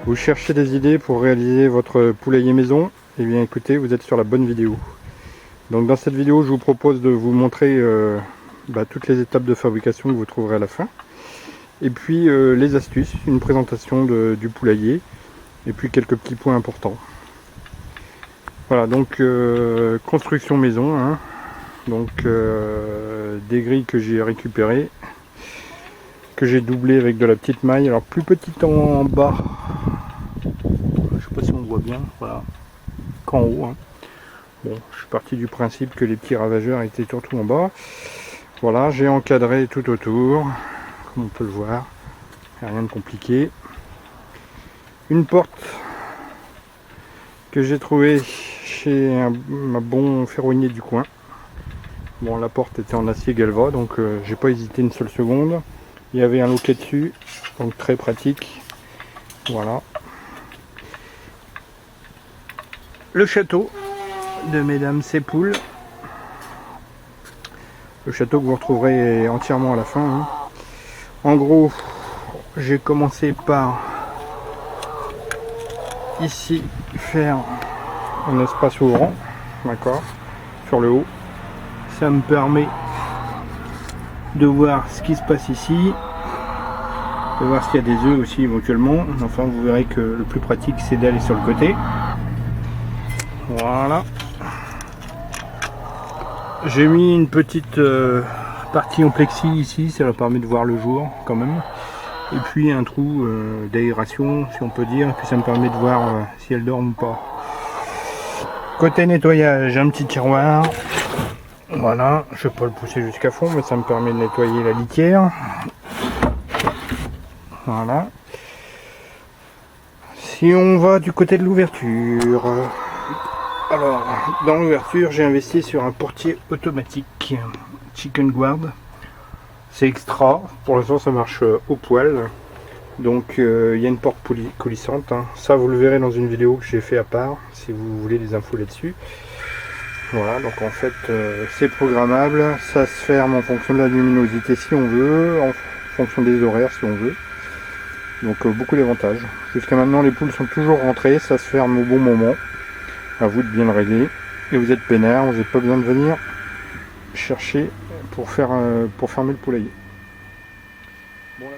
Vous cherchez des idées pour réaliser votre poulailler maison? Eh bien écoutez, vous êtes sur la bonne vidéo. Donc dans cette vidéo, je vous propose de vous montrer toutes les étapes de fabrication que vous trouverez à la fin. Et puis les astuces, une présentation du poulailler, et puis quelques petits points importants. Voilà, donc construction maison, hein. Donc des grilles que j'ai récupérées, que j'ai doublées avec de la petite maille, alors plus petite en bas, je sais pas si on voit bien, voilà, qu'en haut, hein. Bon, je suis parti du principe que les petits ravageurs étaient surtout en bas. Voilà, j'ai encadré tout autour, comme on peut le voir, rien de compliqué. Une porte que j'ai trouvée chez un bon ferronnier du coin. Bon, la porte était en acier galva, donc j'ai pas hésité une seule seconde. Il y avait un loquet dessus, donc très pratique. Voilà. Le château de mesdames ces poules. Le château que vous retrouverez entièrement à la fin, hein. En gros, j'ai commencé par ici faire un espace ouvrant, d'accord, sur le haut. Ça me permet de voir ce qui se passe ici, de voir s'il y a des œufs aussi éventuellement. Enfin, vous verrez que le plus pratique c'est d'aller sur le côté. Voilà. J'ai mis une petite partie en plexi ici, ça leur permet de voir le jour quand même. Et puis un trou d'aération, si on peut dire, et puis ça me permet de voir si elles dorment ou pas. Côté nettoyage, un petit tiroir. Voilà, je ne vais pas le pousser jusqu'à fond, mais ça me permet de nettoyer la litière. Voilà. Si on va du côté de l'ouverture, alors dans l'ouverture, j'ai investi sur un portier automatique Chicken Guard. C'est extra, pour l'instant ça marche au poil. Donc il y a une porte coulissante, hein. Ça vous le verrez dans une vidéo que j'ai fait à part, si vous voulez des infos là-dessus. Voilà, donc en fait c'est programmable, ça se ferme en fonction de la luminosité si on veut, en fonction des horaires si on veut. Donc beaucoup d'avantages. Jusqu'à maintenant les poules sont toujours rentrées, ça se ferme au bon moment. À vous de bien le régler. Et vous êtes peinard, vous n'avez pas besoin de venir chercher pour fermer le poulailler. Bon, là.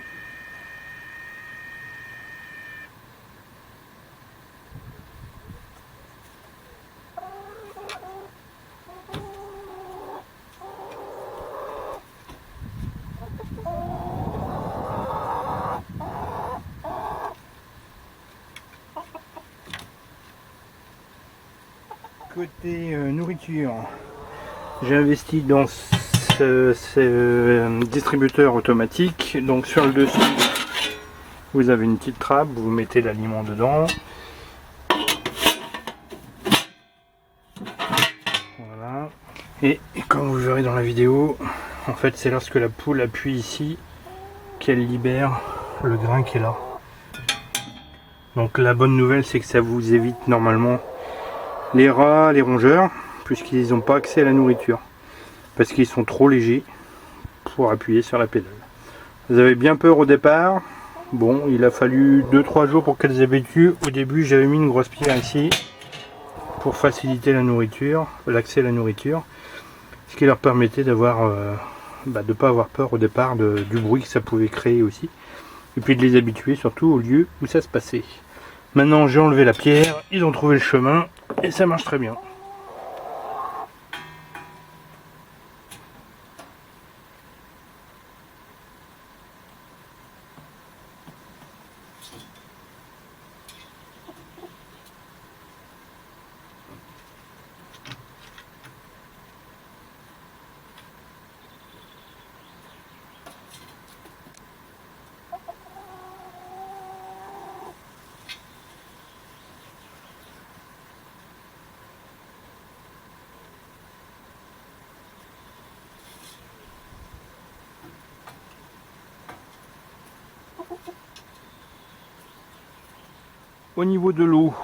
Côté nourriture, j'ai investi dans ce distributeur automatique. Donc sur le dessus, vous avez une petite trappe, vous mettez l'aliment dedans. Voilà. Et comme vous verrez dans la vidéo, en fait c'est lorsque la poule appuie ici qu'elle libère le grain qui est là. Donc la bonne nouvelle c'est que ça vous évite normalement les rats, les rongeurs, puisqu'ils n'ont pas accès à la nourriture, parce qu'ils sont trop légers pour appuyer sur la pédale. Vous avez bien peur au départ. Bon, il a fallu 2-3 jours pour qu'elles habituent. Au début, j'avais mis une grosse pierre ici pour faciliter la nourriture, l'accès à la nourriture, ce qui leur permettait d'avoir, de ne pas avoir peur au départ du bruit que ça pouvait créer aussi, et puis de les habituer surtout au lieu où ça se passait. Maintenant, j'ai enlevé la pierre, ils ont trouvé le chemin et ça marche très bien. Au niveau de l'eau,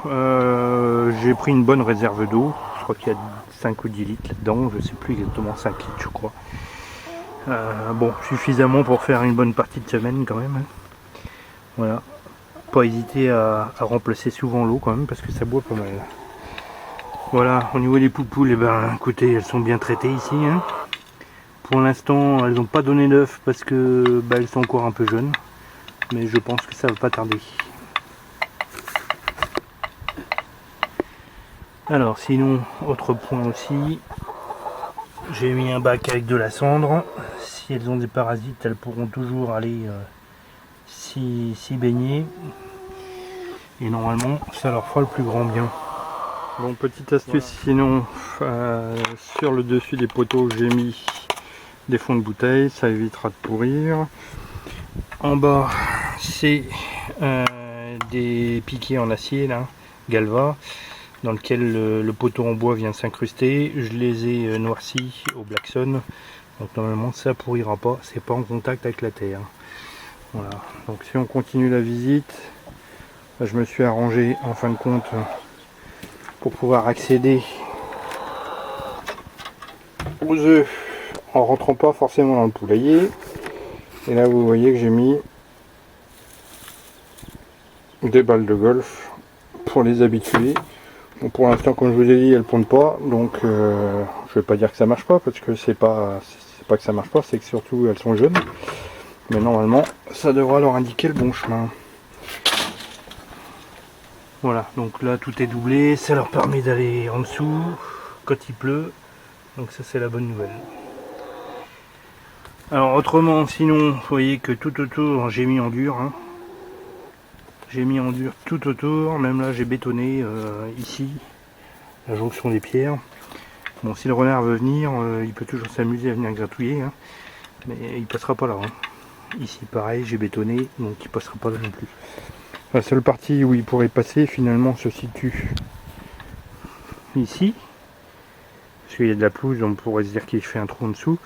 J'ai pris une bonne réserve d'eau. Je crois qu'il y a 5 ou 10 litres là-dedans. Je sais plus exactement, 5 litres je crois. Bon, suffisamment pour faire une bonne partie de semaine quand même. Voilà. Pas hésiter à remplacer souvent l'eau quand même parce que ça boit pas mal. Voilà, au niveau des poupoules, eh ben, écoutez, elles sont bien traitées ici. Hein. Pour l'instant, elles n'ont pas donné d'œufs parce que elles sont encore un peu jeunes. Mais je pense que ça va pas tarder. Alors sinon, autre point aussi, j'ai mis un bac avec de la cendre. Si elles ont des parasites, elles pourront toujours aller s'y baigner. Et normalement, ça leur fera le plus grand bien. Bon, petite astuce sinon, sur le dessus des poteaux, j'ai mis des fonds de bouteille, ça évitera de pourrir. En bas, c'est des piquets en acier, là, Galva, dans lequel le poteau en bois vient s'incruster. Je les ai noircis au Blackson, donc normalement ça pourrira pas, c'est pas en contact avec la terre. Voilà, donc si on continue la visite, je me suis arrangé en fin de compte pour pouvoir accéder aux œufs en rentrant pas forcément dans le poulailler. Et là vous voyez que j'ai mis des balles de golf pour les habituer. Bon, pour l'instant, comme je vous ai dit, elles pondent pas, donc je vais pas dire que ça marche pas, parce que c'est pas que ça marche pas, c'est que surtout elles sont jeunes. Mais normalement, ça devra leur indiquer le bon chemin. Voilà, donc là tout est doublé, ça leur permet d'aller en dessous quand il pleut, donc ça c'est la bonne nouvelle. Alors autrement, sinon, vous voyez que tout autour j'ai mis en dur, hein. J'ai mis en dur tout autour, même là j'ai bétonné ici la jonction des pierres. Bon, si le renard veut venir, il peut toujours s'amuser à venir gratouiller, hein, mais il passera pas là. Hein. Ici pareil, j'ai bétonné, donc il passera pas là non plus. La seule partie où il pourrait passer finalement se situe ici, parce qu'il y a de la pelouse, on pourrait se dire qu'il fait un trou en dessous,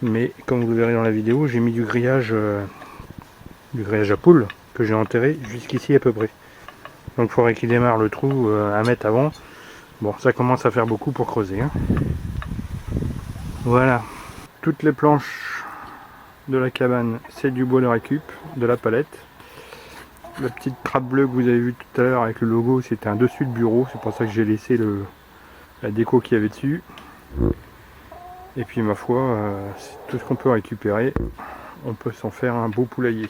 mais comme vous verrez dans la vidéo, j'ai mis du grillage à poules que j'ai enterré jusqu'ici à peu près. Donc il faudrait qu'il démarre le trou 1 mètre avant. Bon, ça commence à faire beaucoup pour creuser. Hein. Voilà, toutes les planches de la cabane, c'est du bois de récup, de la palette. La petite trappe bleue que vous avez vue tout à l'heure avec le logo, c'était un dessus de bureau, c'est pour ça que j'ai laissé la déco qu'il y avait dessus. Et puis ma foi, c'est tout ce qu'on peut récupérer, on peut s'en faire un beau poulailler.